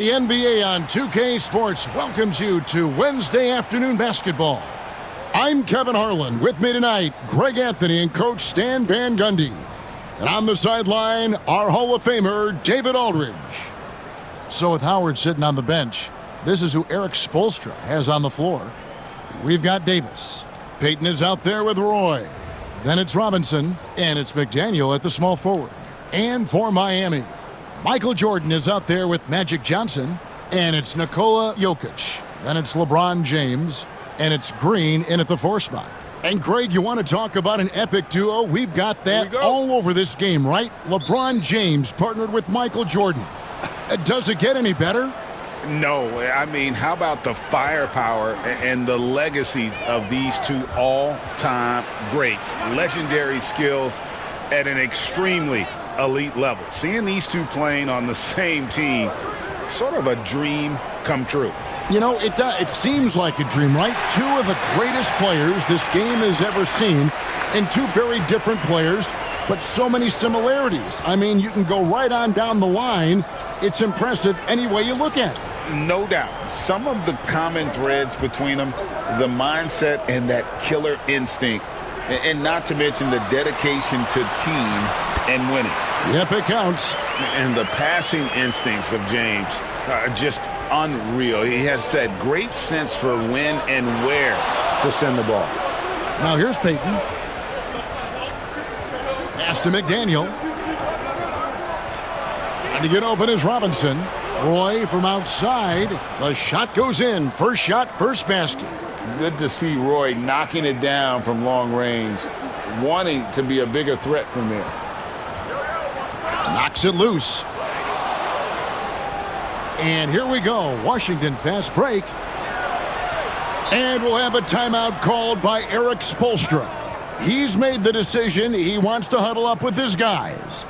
The NBA on 2K Sports welcomes you to Wednesday afternoon basketball. I'm Kevin Harlan. With me tonight, Greg Anthony and Coach Stan Van Gundy. And on the sideline, our Hall of Famer, David Aldridge. So with Howard sitting on the bench, this is who Erik Spoelstra has on the floor. We've got Davis. Payton is out there with Roy. Then it's Robinson, and it's McDaniel at the small forward. And for Miami, Michael Jordan is out there with Magic Johnson, and it's Nikola Jokic. Then it's LeBron James, and it's Green in at the 4 spot. And Greg, you want to talk about an epic duo? We've got that all over this game, right? LeBron James partnered with Michael Jordan. Does it get any better? No, I mean, how about the firepower and the legacies of these two all-time greats? Legendary skills at an extremely elite level. Seeing these two playing on the same team, sort of a dream come true. You know, it seems like a dream, right? Two of the greatest players this game has ever seen, and two very different players, but so many similarities. I mean, you can go right on down the line. It's impressive any way you look at it. No doubt. Some of the common threads between them, the mindset and that killer instinct, and not to mention the dedication to team and winning. Yep, it counts. And the passing instincts of James are just unreal. He has that great sense for when and where to send the ball. Now here's Payton. Pass to McDaniel. Trying to get open is Robinson. Roy from outside. The shot goes in. First shot, first basket. Good to see Roy knocking it down from long range, wanting to be a bigger threat from there. Knocks it loose. And here we go. Washington fast break. And we'll have a timeout called by Erik Spoelstra. He's made the decision. He wants to huddle up with his guys.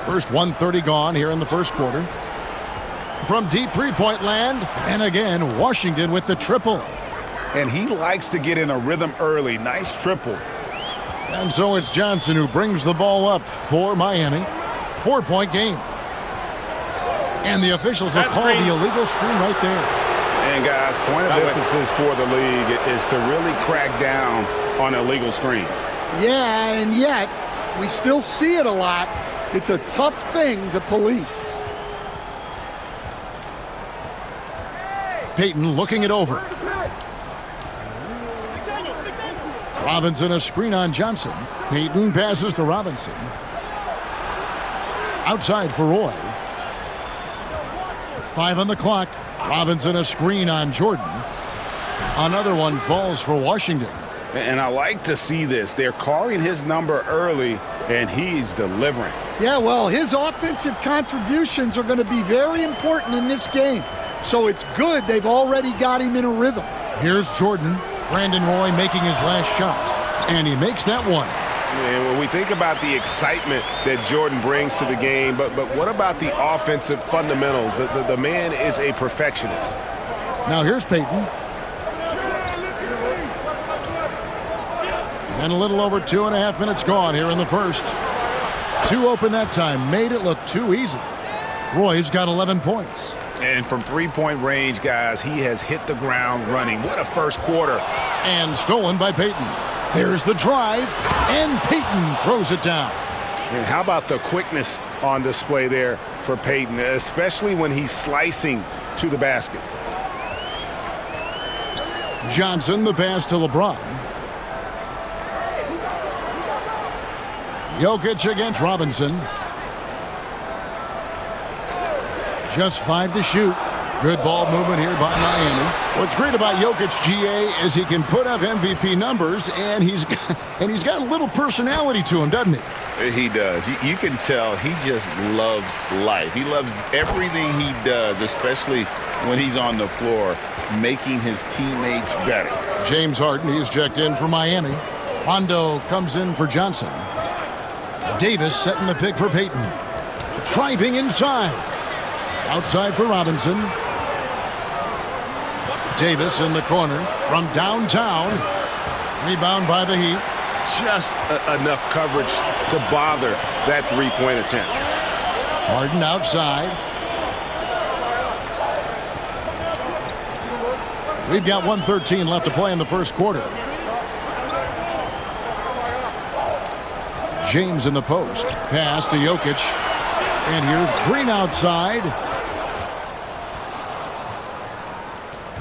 First 1:30 gone here in the first quarter. From deep three-point land, and again, Washington with the triple. And he likes to get in a rhythm early. Nice triple. And so it's Johnson who brings the ball up for Miami. 4-point game. And the officials have called the illegal screen right there. And guys, point of emphasis for the league is to really crack down on illegal screens. Yeah, and yet we still see it a lot. It's a tough thing to police. Payton looking it over. Robinson a screen on Johnson. Payton passes to Robinson. Outside for Roy. 5 on the clock. Robinson a screen on Jordan. Another one falls for Washington. And I like to see this. They're calling his number early, and he's delivering. Yeah, well, his offensive contributions are going to be very important in this game. So it's good they've already got him in a rhythm. Here's Jordan. Brandon Roy making his last shot. And he makes that one. And when we think about the excitement that Jordan brings to the game, but what about the offensive fundamentals? The man is a perfectionist. Now here's Payton. And a little over 2.5 minutes gone here in the first. 2 open that time. Made it look too easy. Roy's got 11 points. And from three-point range, guys, he has hit the ground running. What a first quarter. And stolen by Payton. There's the drive, and Payton throws it down. And how about the quickness on display there for Payton, especially when he's slicing to the basket. Johnson, the pass to LeBron. Jokic against Robinson. Just 5 to shoot. Good ball movement here by Miami. What's great about Jokic, GA, is he can put up MVP numbers, and he's got a little personality to him, doesn't he? He does. You can tell he just loves life. He loves everything he does, especially when he's on the floor, making his teammates better. James Harden, he's checked in for Miami. Rondo comes in for Johnson. Davis setting the pick for Payton. Driving inside. Outside for Robinson. Davis in the corner from downtown. Rebound by the Heat. Just enough coverage to bother that three-point attempt. Harden outside. We've got 1:13 left to play in the first quarter. James in the post. Pass to Jokic. And here's Green outside.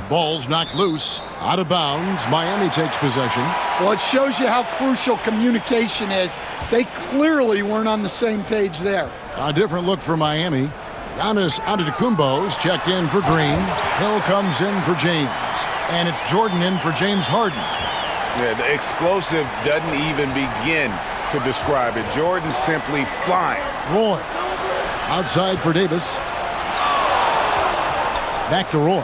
Ball's knocked loose. Out of bounds. Miami takes possession. Well, it shows you how crucial communication is. They clearly weren't on the same page there. A different look for Miami. Giannis Antetokounmpo's checked in for Green. Hill comes in for James. And it's Jordan in for James Harden. Yeah, the explosive doesn't even begin to describe it. Jordan simply flying. Roy. Outside for Davis. Back to Roy.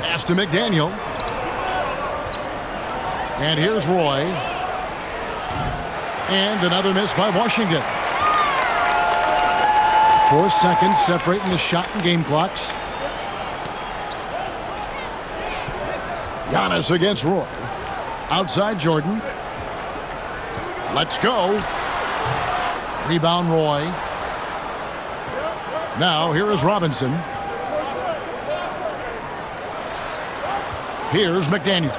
Pass to McDaniel. And here's Roy. And another miss by Washington. 4 seconds separating the shot and game clocks. Giannis against Roy. Outside Jordan. Let's go. Rebound Roy. Now here is Robinson. Here's McDaniel.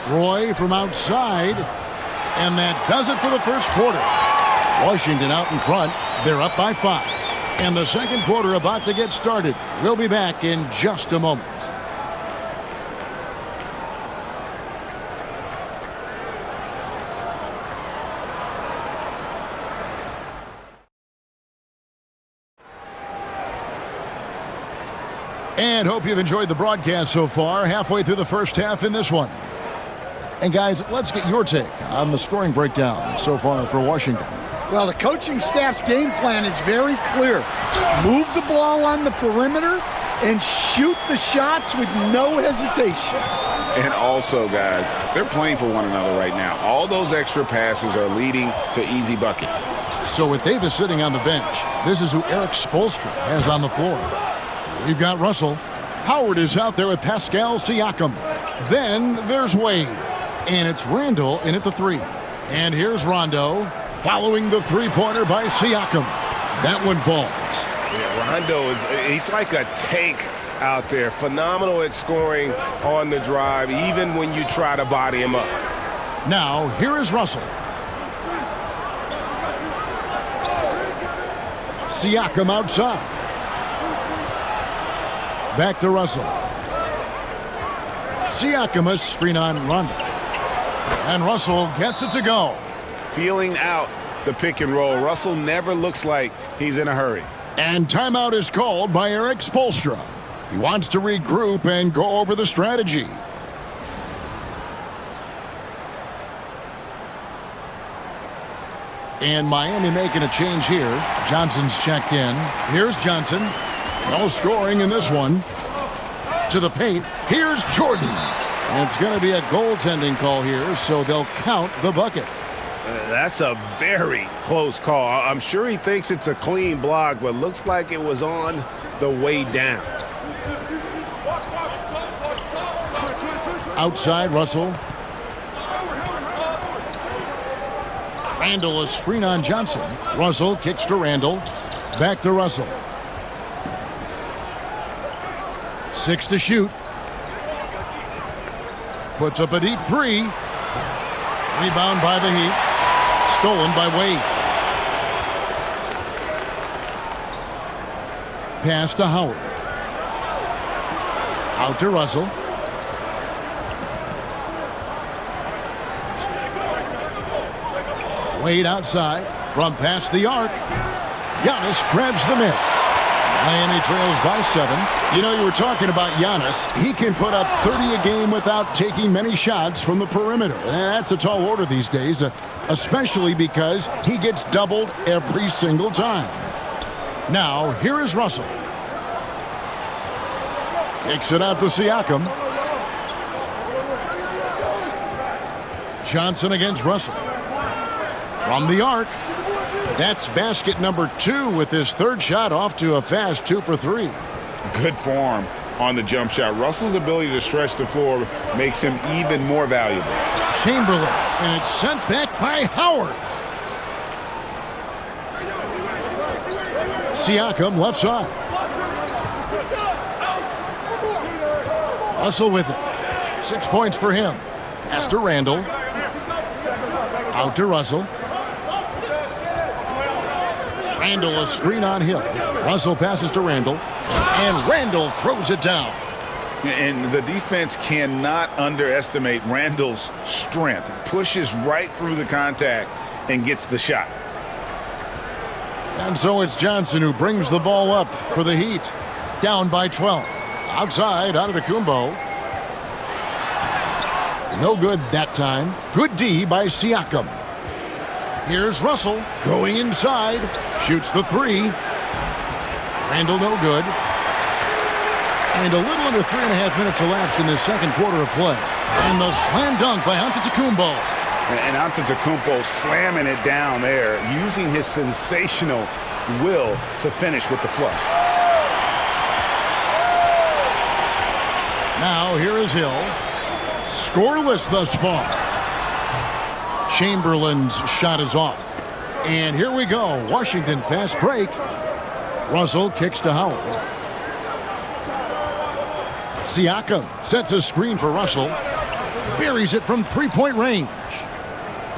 Roy from outside. And that does it for the first quarter. Washington out in front. They're up by 5. And the second quarter about to get started. We'll be back in just a moment. And hope you've enjoyed the broadcast so far. Halfway through the first half in this one. And guys, let's get your take on the scoring breakdown so far for Washington. Well, the coaching staff's game plan is very clear. Move the ball on the perimeter and shoot the shots with no hesitation. And also, guys, they're playing for one another right now. All those extra passes are leading to easy buckets. So with Davis sitting on the bench, this is who Eric Spoelstra has on the floor. We've got Russell. Howard is out there with Pascal Siakam. Then there's Wade. And it's Randall in at the 3. And here's Rondo, following the three-pointer by Siakam. That one falls. Yeah, Rondo he's like a tank out there. Phenomenal at scoring on the drive, even when you try to body him up. Now, here is Russell. Siakam outside. Back to Russell. Siakam a screen on Rondo. And Russell gets it to go. Feeling out the pick and roll. Russell never looks like he's in a hurry. And timeout is called by Eric Spoelstra. He wants to regroup and go over the strategy. And Miami making a change here. Johnson's checked in. Here's Johnson. No scoring in this one. To the paint. Here's Jordan. And it's going to be a goaltending call here, so they'll count the bucket. That's a very close call. I'm sure he thinks it's a clean block, but looks like it was on the way down. Outside, Russell. Randall a screen on Johnson. Russell kicks to Randall. Back to Russell. 6 to shoot. Puts up a deep 3. Rebound by the Heat. Stolen by Wade. Pass to Howard. Out to Russell. Wade outside from past the arc. Giannis grabs the miss. Miami trails by 7. You know, you were talking about Giannis. He can put up 30 a game without taking many shots from the perimeter. That's a tall order these days, especially because he gets doubled every single time. Now, here is Russell. Kicks it out to Siakam. Johnson against Russell. From the arc. That's basket number 2 with his third shot off to a fast 2 for 3. Good form on the jump shot. Russell's ability to stretch the floor makes him even more valuable. Chamberlain, and it's sent back by Howard. Siakam left side. Russell with it. 6 points for him. Pass to Randall. Out to Russell. Randall, a screen on Hill. Russell passes to Randall. And Randall throws it down. And the defense cannot underestimate Randall's strength. Pushes right through the contact and gets the shot. And so it's Johnson who brings the ball up for the Heat. Down by 12. Outside, Antetokounmpo. No good that time. Good D by Siakam. Here's Russell going inside. Shoots the 3. Randall no good. And a little under 3.5 minutes elapsed in the second quarter of play. And the slam dunk by Antetokounmpo. And Antetokounmpo slamming it down there, using his sensational will to finish with the flush. Now here is Hill. Scoreless thus far. Chamberlain's shot is off. And here we go. Washington fast break. Russell kicks to Howard. Siakam sets a screen for Russell. Buries it from three-point range.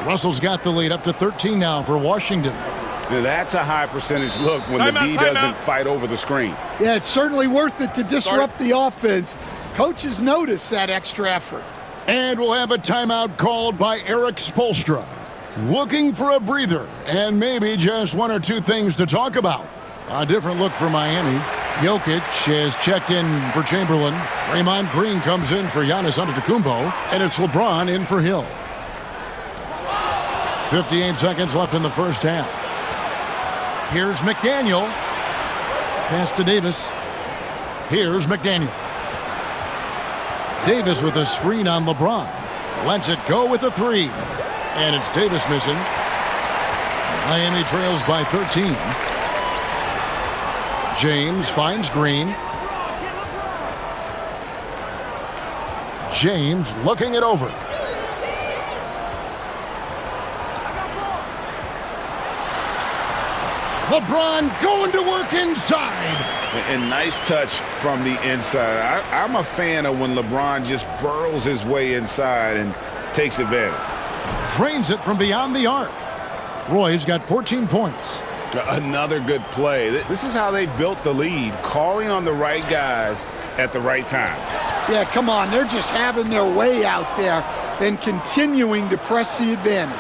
Russell's got the lead up to 13 now for Washington. Now that's a high percentage look when the D doesn't fight over the screen. Yeah, it's certainly worth it to disrupt the offense. Coaches notice that extra effort. And we'll have a timeout called by Eric Spoelstra. Looking for a breather and maybe just one or two things to talk about. A different look for Miami. Jokic has checked in for Chamberlain. Draymond Green comes in for Giannis Antetokounmpo. And it's LeBron in for Hill. 58 seconds left in the first half. Here's McDaniel. Pass to Davis. Here's McDaniel. Davis with a screen on LeBron. Lets it go with a 3. And it's Davis missing. Miami trails by 13. James finds Green. James looking it over. LeBron going to work inside. And nice touch from the inside. I'm a fan of when LeBron just burrows his way inside and takes advantage. Drains it from beyond the arc. Roy's got 14 points. Another good play. This is how they built the lead, calling on the right guys at the right time. Yeah, come on. They're just having their way out there and continuing to press the advantage.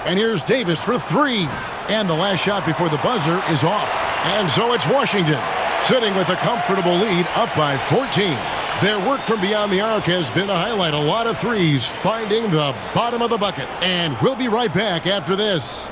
And here's Davis for 3. And the last shot before the buzzer is off. And so it's Washington sitting with a comfortable lead up by 14. Their work from beyond the arc has been a highlight. A lot of threes finding the bottom of the bucket. And we'll be right back after this.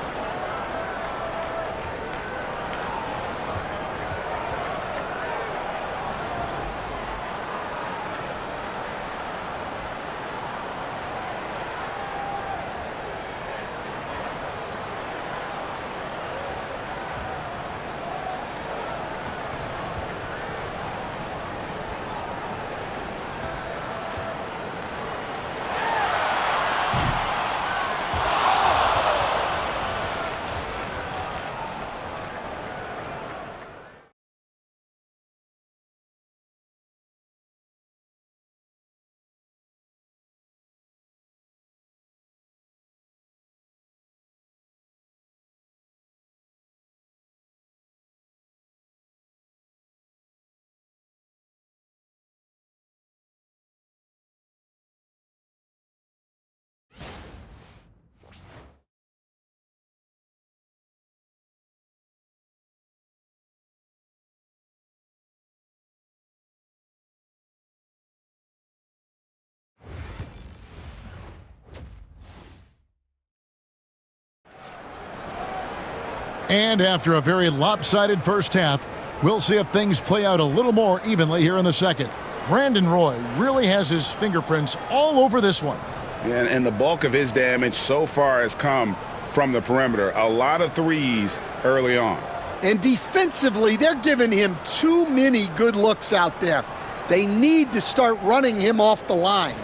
And after a very lopsided first half, we'll see if things play out a little more evenly here in the second. Brandon Roy really has his fingerprints all over this one. And the bulk of his damage so far has come from the perimeter. A lot of threes early on. And defensively, they're giving him too many good looks out there. They need to start running him off the line.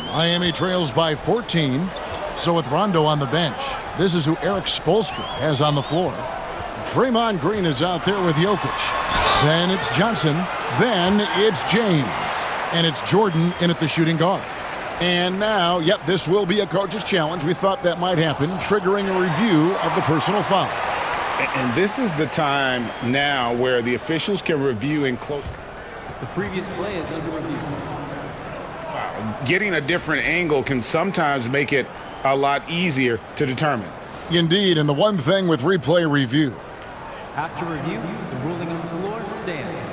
Miami trails by 14. So with Rondo on the bench, this is who Eric Spoelstra has on the floor. Draymond Green is out there with Jokic. Then it's Johnson. Then it's James. And it's Jordan in at the shooting guard. And now, yep, this will be a coach's challenge. We thought that might happen, triggering a review of the personal foul. And this is the time now where the officials can review in close. The previous play is under review. Getting a different angle can sometimes make it a lot easier to determine. Indeed, and the one thing with replay review. After review, the ruling on the floor stands.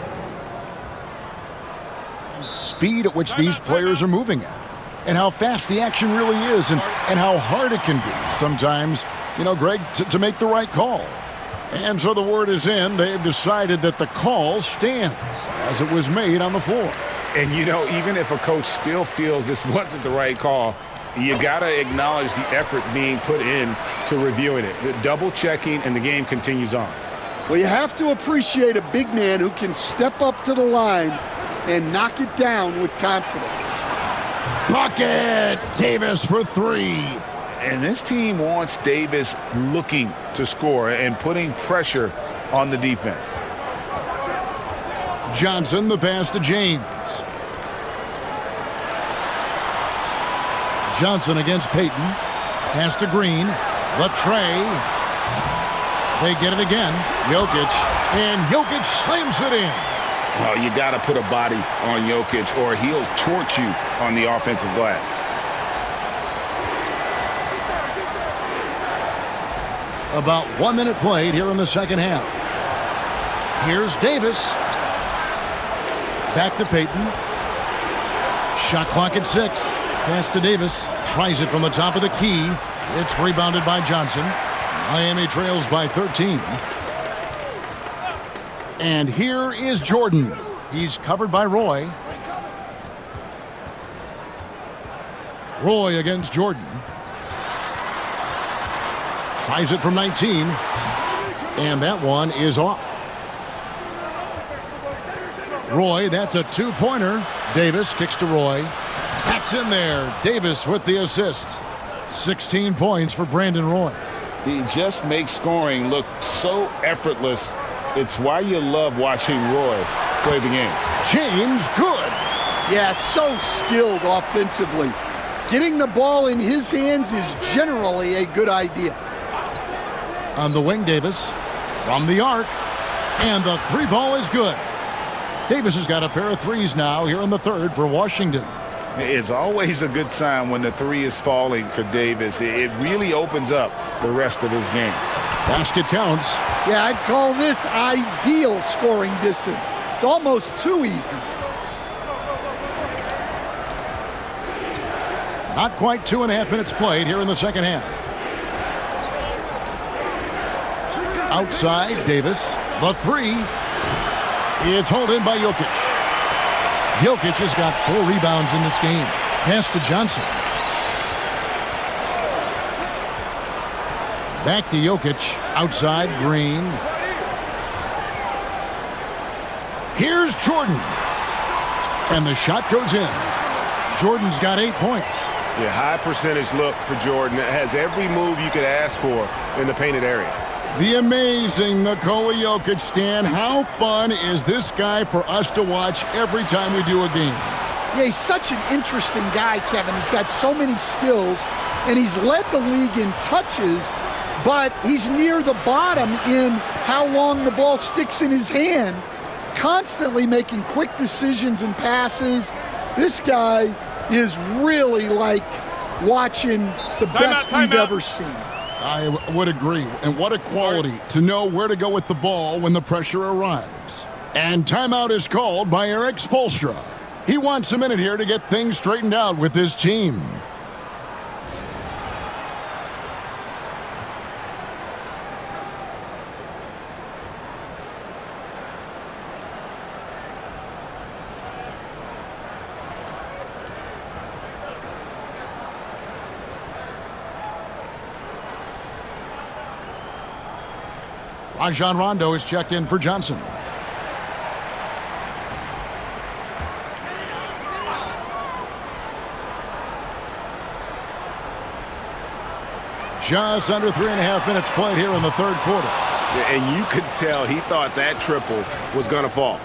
Speed at which these players are moving at, and how fast the action really is, and how hard it can be sometimes, you know, Greg, to make the right call. And so the word is in. They've decided that the call stands as it was made on the floor. And, you know, even if a coach still feels this wasn't the right call, you got to acknowledge the effort being put in to reviewing it. The double checking, and the game continues on. Well, you have to appreciate a big man who can step up to the line and knock it down with confidence. Bucket! Davis for three. And this team wants Davis looking to score and putting pressure on the defense. Johnson, the pass to James. Johnson against Payton. Pass to Green. Latrey. They get it again. Jokic. And Jokic slams it in. Oh, you got to put a body on Jokic or he'll torch you on the offensive glass. About 1 minute played here in the second half. Here's Davis. Back to Payton. Shot clock at 6. Pass to Davis. Tries it from the top of the key. It's rebounded by Johnson. Miami trails by 13. And here is Jordan. He's covered by Roy. Roy against Jordan. Tries it from 19. And that one is off. Roy, that's a two-pointer. Davis kicks to Roy. That's in there. Davis with the assist. 16 points for Brandon Roy. He just makes scoring look so effortless. It's why you love watching Roy play the game. James, good. Yeah, so skilled offensively. Getting the ball in his hands is generally a good idea. On the wing, Davis from the arc. And the three ball is good. Davis has got a pair of threes now here in the third for Washington. It's always a good sign when the three is falling for Davis. It really opens up the rest of his game. Basket counts. Yeah, I'd call this ideal scoring distance. It's almost too easy. Not quite 2.5 minutes played here in the second half. Outside, Davis. The three. It's hauled in by Jokic. Jokic has got 4 rebounds in this game. Pass to Johnson. Back to Jokic. Outside, Green. Here's Jordan. And the shot goes in. Jordan's got 8 points. Yeah, high percentage look for Jordan. It has every move you could ask for in the painted area. The amazing Nikola Jokic, Stan. How fun is this guy for us to watch every time we do a game? Yeah, he's such an interesting guy, Kevin. He's got so many skills, and he's led the league in touches, but he's near the bottom in how long the ball sticks in his hand, constantly making quick decisions and passes. This guy is really like watching the best we've ever seen. I would agree. And what a quality to know where to go with the ball when the pressure arrives. And timeout is called by Eric Spoelstra. He wants a minute here to get things straightened out with his team. Rajon Rondo is checked in for Johnson. Just under 3.5 minutes played here in the third quarter. And you could tell he thought that triple was going to fall.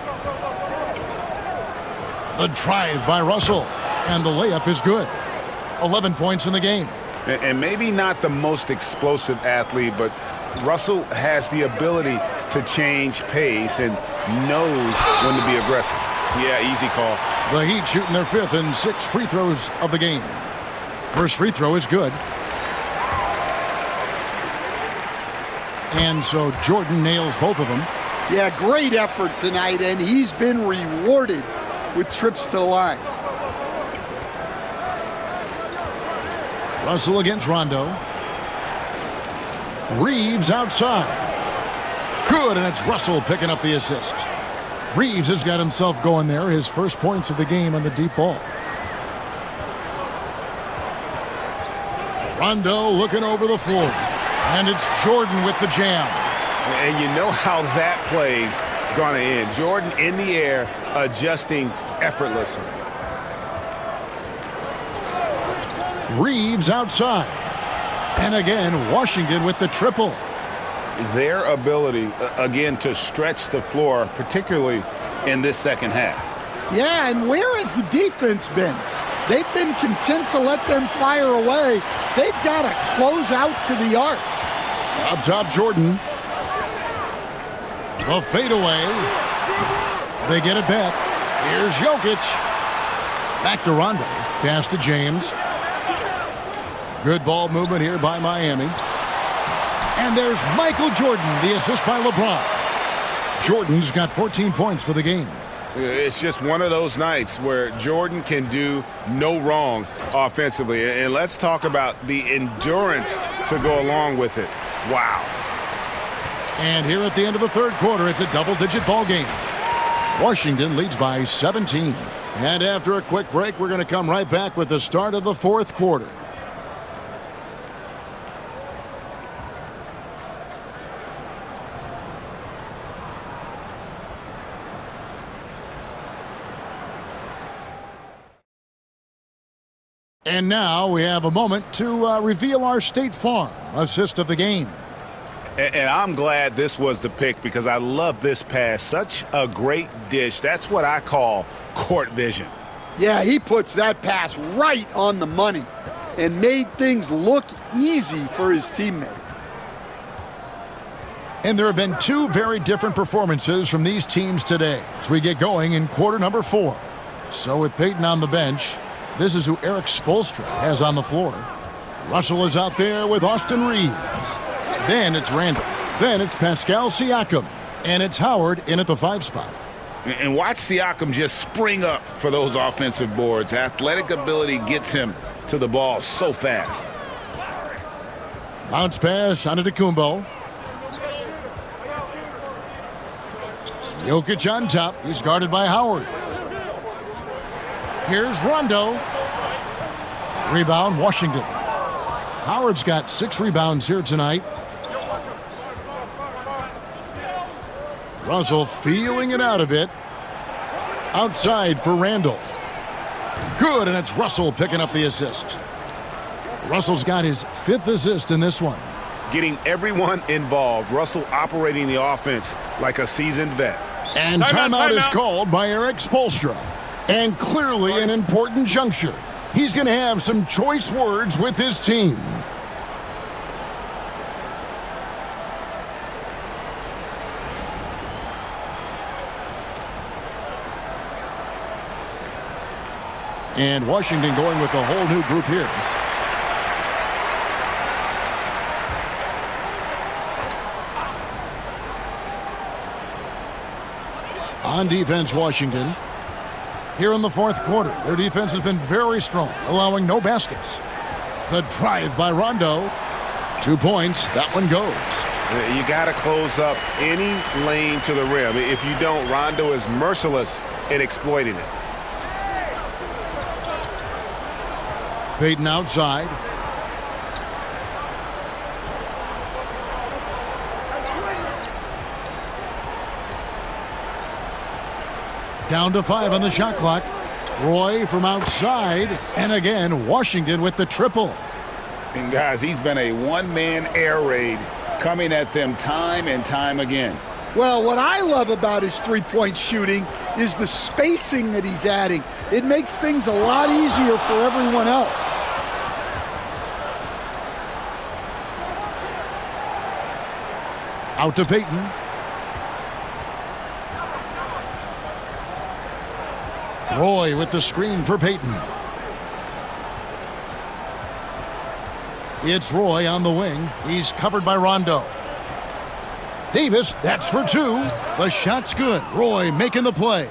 The drive by Russell, and the layup is good. 11 points in the game. And maybe not the most explosive athlete, but Russell has the ability to change pace and knows when to be aggressive. Yeah, easy call. The Heat shooting their 5th and 6th free throws of the game. First free throw is good. And so Jordan nails both of them. Yeah, great effort tonight, and he's been rewarded with trips to the line. Russell against Rondo. Reeves outside. Good, and it's Russell picking up the assist. Reeves has got himself going there, his first points of the game on the deep ball. Rondo looking over the floor. And it's Jordan with the jam. And you know how that play's going to end. Jordan in the air, adjusting effortlessly. Reeves outside. And again, Washington with the triple. Their ability, again, to stretch the floor, particularly in this second half. Yeah, and where has the defense been? They've been content to let them fire away. They've got to close out to the arc. Up top, Jordan. The fadeaway. They get it back. Here's Jokic. Back to Rondo. Pass to James. Good ball movement here by Miami. And there's Michael Jordan, the assist by LeBron. Jordan's got 14 points for the game. It's just one of those nights where Jordan can do no wrong offensively. And let's talk about the endurance to go along with it. Wow. And here at the end of the third quarter, it's a double-digit ball game. Washington leads by 17. And after a quick break, we're going to come right back with the start of the fourth quarter. And now we have a moment to reveal our State Farm assist of the game. And I'm glad this was the pick because I love this pass. Such a great dish. That's what I call court vision. Yeah, he puts that pass right on the money and made things look easy for his teammate. And there have been two very different performances from these teams today as we get going in quarter number 4. So with Peyton on the bench, this is who Eric Spoelstra has on the floor. Russell is out there with Austin Reeves. Then it's Randall. Then it's Pascal Siakam. And it's Howard in at the 5 spot. And watch Siakam just spring up for those offensive boards. Athletic ability gets him to the ball so fast. Bounce pass onto Kumbo. Jokic on top. He's guarded by Howard. Here's Rondo. Rebound, Washington. Howard's got 6 rebounds here tonight. Russell feeling it out a bit. Outside for Randall. Good, and it's Russell picking up the assist. Russell's got his 5th assist in this one. Getting everyone involved. Russell operating the offense like a seasoned vet. And timeout is called by Eric Spoelstra. And clearly an important juncture. He's going to have some choice words with his team. And Washington going with a whole new group here. On defense, Washington. Here in the fourth quarter, their defense has been very strong, allowing no baskets. The drive by Rondo. 2 points. That one goes. You got to close up any lane to the rim. If you don't, Rondo is merciless in exploiting it. Payton outside. Down to 5 on the shot clock. Broy from outside. And again, Washington with the triple. And guys, he's been a one-man air raid coming at them time and time again. Well, what I love about his three-point shooting is the spacing that he's adding. It makes things a lot easier for everyone else. Out to Payton. Broy with the screen for Payton. It's Roy on the wing. He's covered by Rondo. Davis, that's for 2. The shot's good. Roy making the play.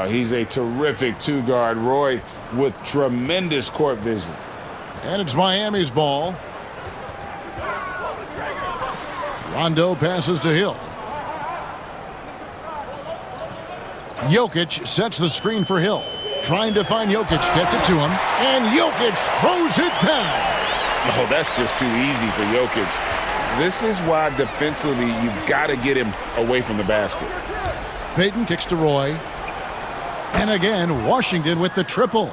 He's a terrific two-guard. Roy with tremendous court vision. And it's Miami's ball. Rondo passes to Hill. Jokic sets the screen for Hill. Trying to find Jokic, gets it to him, and Jokic throws it down. Oh, that's just too easy for Jokic. This is why defensively you've got to get him away from the basket. Payton kicks to Roy. And again, Washington with the triple.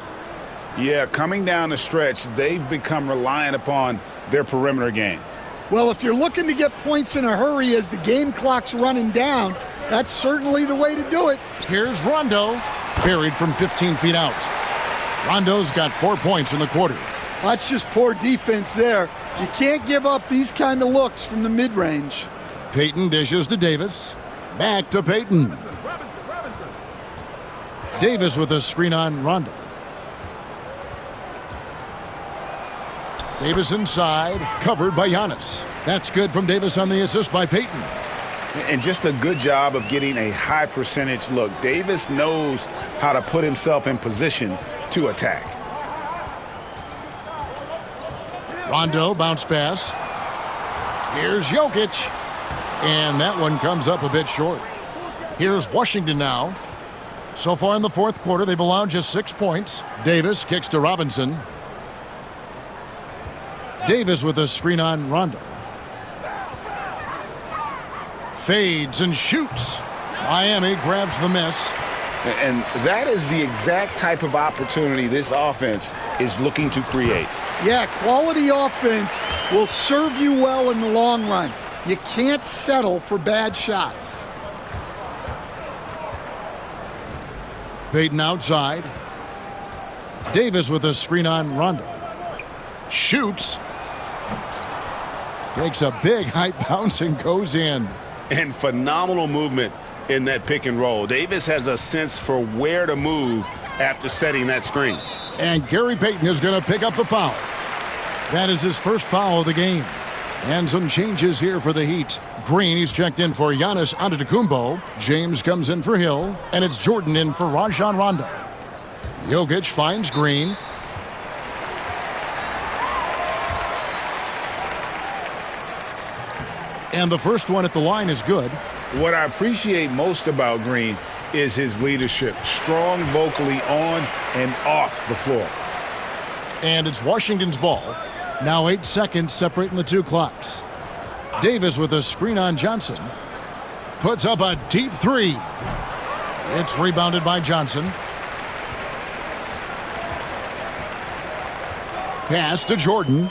Yeah, coming down the stretch, they've become reliant upon their perimeter game. Well, if you're looking to get points in a hurry as the game clock's running down, that's certainly the way to do it. Here's Rondo, buried from 15 feet out. Rondo's got 4 points in the quarter. That's just poor defense there. You can't give up these kind of looks from the mid-range. Payton dishes to Davis. Back to Payton. Davis with a screen on Rondo. Davis inside, covered by Giannis. That's good from Davis on the assist by Payton. And just a good job of getting a high percentage look. Davis knows how to put himself in position to attack. Rondo bounce pass. Here's Jokic. And that one comes up a bit short. Here's Washington now. So far in the fourth quarter, they've allowed just 6 points. Davis kicks to Robinson. Davis with a screen on Rondo. Fades and shoots. Miami grabs the miss. And that is the exact type of opportunity this offense is looking to create. Yeah, quality offense will serve you well in the long run. You can't settle for bad shots. Payton outside. Davis with a screen on Rondo. Shoots. Takes a big high bounce and goes in. And phenomenal movement in that pick and roll. Davis has a sense for where to move after setting that screen. And Gary Payton is going to pick up the foul. That is his first foul of the game. And some changes here for the Heat. Green, he's checked in for Giannis Antetokounmpo. James comes in for Hill. And it's Jordan in for Rajon Rondo. Jokic finds Green. And the first one at the line is good. What I appreciate most about Green is his leadership. Strong vocally on and off the floor. And it's Washington's ball. Now 8 seconds separating the two clocks. Davis with a screen on Johnson. Puts up a deep three. It's rebounded by Johnson. Pass to Jordan.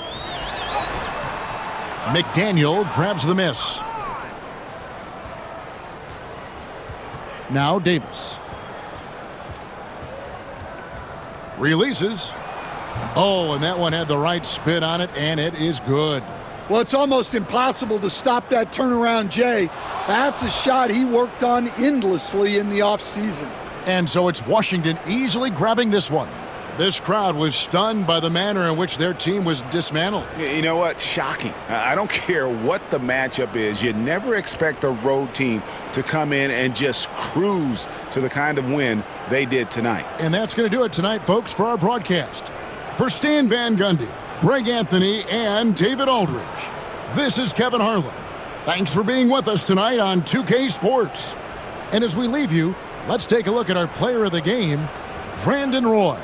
McDaniel grabs the miss. Now Davis. Releases. Oh, and that one had the right spin on it, and it is good. Well, it's almost impossible to stop that turnaround, Jay. That's a shot he worked on endlessly in the offseason. And so it's Washington easily grabbing this one. This crowd was stunned by the manner in which their team was dismantled. You know what? Shocking. I don't care what the matchup is. You never expect a road team to come in and just cruise to the kind of win they did tonight. And that's going to do it tonight, folks, for our broadcast. For Stan Van Gundy, Greg Anthony, and David Aldridge, this is Kevin Harlan. Thanks for being with us tonight on 2K Sports. And as we leave you, let's take a look at our player of the game, Brandon Roy.